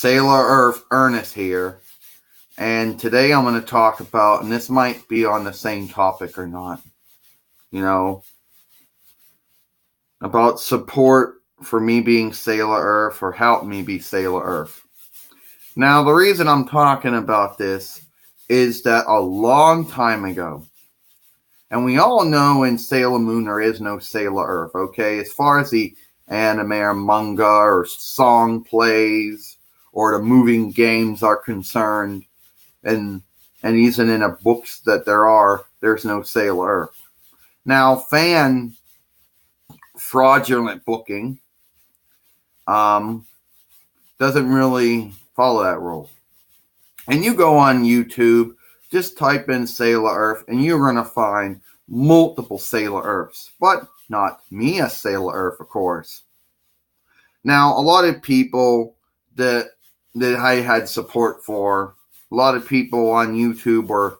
Sailor Earth Ernest here, and today I'm going to talk about, and this might be on the same topic or not, you know, about support for me being Sailor Earth or help me be Sailor Earth. Now, the reason I'm talking about this is that a long time ago, and we all know in Sailor Moon there is no Sailor Earth, okay? As far as the anime or manga or song plays or the moving games are concerned, and even in the books that there's no Sailor Earth. Now, fan fraudulent booking doesn't really follow that rule. And you go on YouTube, just type in Sailor Earth, and you're going to find multiple Sailor Earths, but not me a Sailor Earth, of course. Now, a lot of people that I had support for, a lot of people on YouTube were,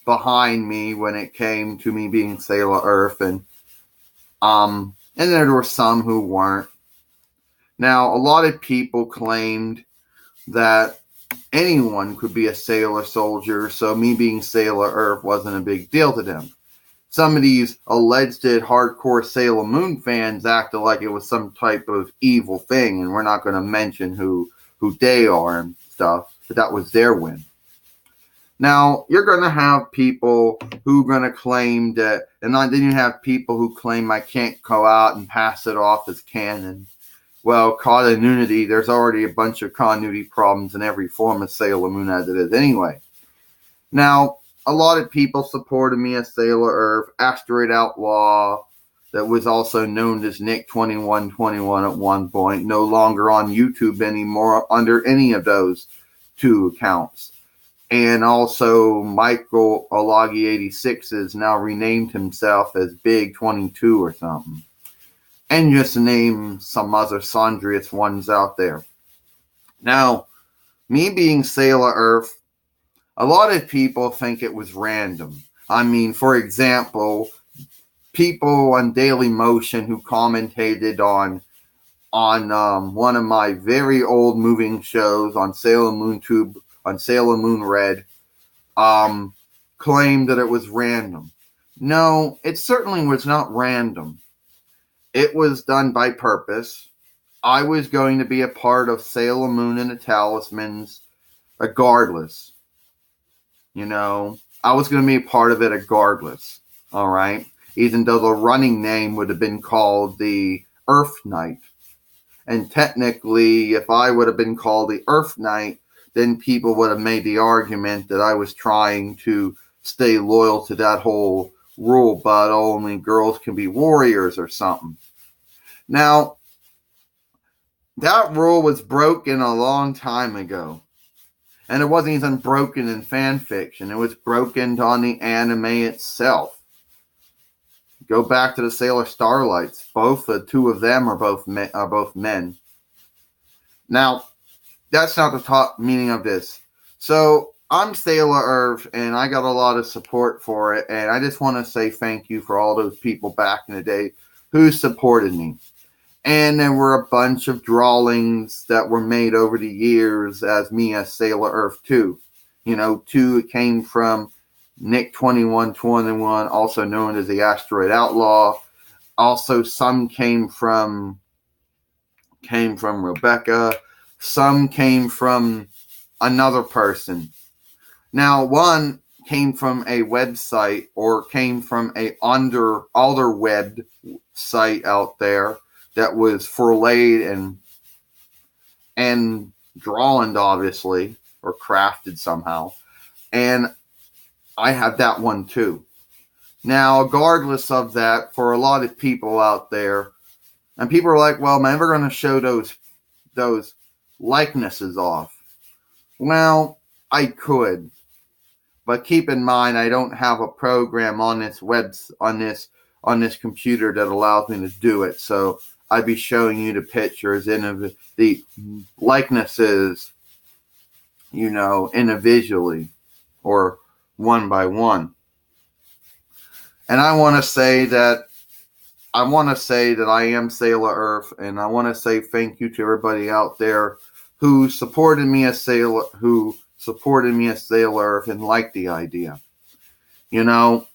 behind me when it came to me being Sailor Earth, and there were some who weren't. Now, a lot of people claimed that anyone could be a Sailor Soldier, so me being Sailor Earth wasn't a big deal to them. Some of these alleged hardcore Sailor Moon fans acted like it was some type of evil thing, and we're not going to mention who they are and stuff, but that was their win. Now, you're going to have people who are going to claim that, and then you have people who claim I can't go out and pass it off as canon. Well, continuity, there's already a bunch of continuity problems in every form of Sailor Moon as it is anyway. Now, a lot of people supported me as Sailor Earth, Asteroid Outlaw, that was also known as Nick2121 at one point, no longer on YouTube anymore under any of those two accounts. And also Michael Olagi86 has now renamed himself as Big22 or something. And just name some other sundriest ones out there. Now, me being Sailor Earth, a lot of people think it was random. I mean, for example, people on Daily Motion who commentated on one of my very old moving shows on Sailor Moon Tube, on Sailor Moon Red, claimed that it was random. No, it certainly was not random. It was done by purpose. I was going to be a part of Sailor Moon and the Talismans regardless. I was going to be a part of it regardless. All right? Even though the running name would have been called the Earth Knight. And technically, if I would have been called the Earth Knight, then people would have made the argument that I was trying to stay loyal to that whole rule, but only girls can be warriors or something. Now, that rule was broken a long time ago. And it wasn't even broken in fan fiction. It was broken on the anime itself. Go back to the Sailor Starlights. The two of them are both men. Now, that's not the top meaning of this. So, I'm Sailor Earth, and I got a lot of support for it, and I just want to say thank you for all those people back in the day who supported me. And there were a bunch of drawings that were made over the years as me as Sailor Earth 2. Two came from Nick2121, also known as the Asteroid Outlaw. Also, some came from Rebecca. Some came from another person. Now, one came from a website or came from a other web site out there that was forlayed and drawn, obviously, or crafted somehow. And I have that one too. Now, regardless of that, for a lot of people out there, and people are like, well, am I ever going to show those likenesses off? Well, I could. But keep in mind, I don't have a program on this computer that allows me to do it. So I'd be showing you the pictures and the likenesses, individually or one by one. And I want to say that I want to say that I am Sailor Earth, and I want to say thank you to everybody out there who supported me as Sailor Earth and liked the idea. You know,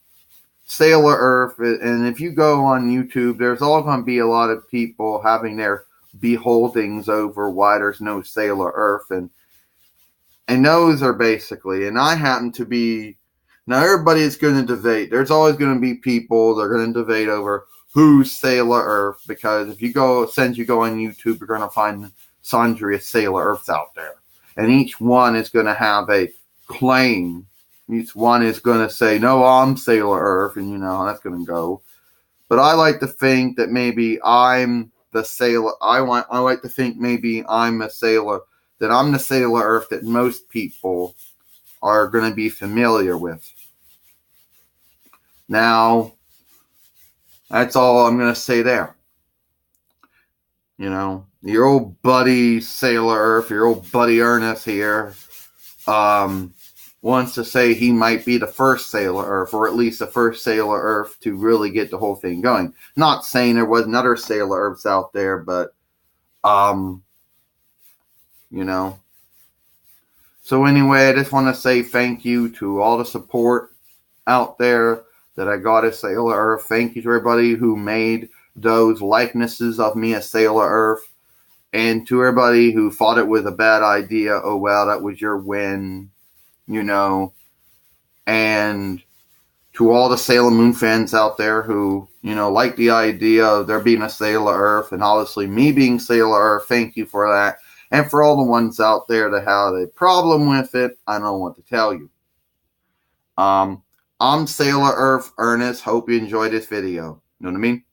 Sailor Earth, and if you go on YouTube, there's all going to be a lot of people having their beholdings over why there's no Sailor Earth, and those are basically, and I happen to be, now everybody's going to debate. There's always going to be people that are going to debate over who's Sailor Earth, because if you go, since you go on YouTube, you're going to find sundry of Sailor Earths out there. And each one is going to have a claim. Each one is going to say, no, I'm Sailor Earth, and that's going to go. But I like to think that maybe I'm the sailor. I like to think maybe I'm a sailor, that I'm the Sailor Earth that most people are going to be familiar with. Now, that's all I'm going to say there. Your old buddy Sailor Earth, your old buddy Ernest here, wants to say he might be the first Sailor Earth, or at least the first Sailor Earth to really get the whole thing going. Not saying there wasn't other Sailor Earths out there, but, So anyway, I just want to say thank you to all the support out there that I got as Sailor Earth. Thank you to everybody who made those likenesses of me as Sailor Earth. And to everybody who thought it was a bad idea, oh well, that was your win, And to all the Sailor Moon fans out there who, like the idea of there being a Sailor Earth, and obviously me being Sailor Earth, thank you for that. And for all the ones out there that have a problem with it, I don't know what to tell you. I'm Sailor Earth Ernest. Hope you enjoyed this video. You know what I mean?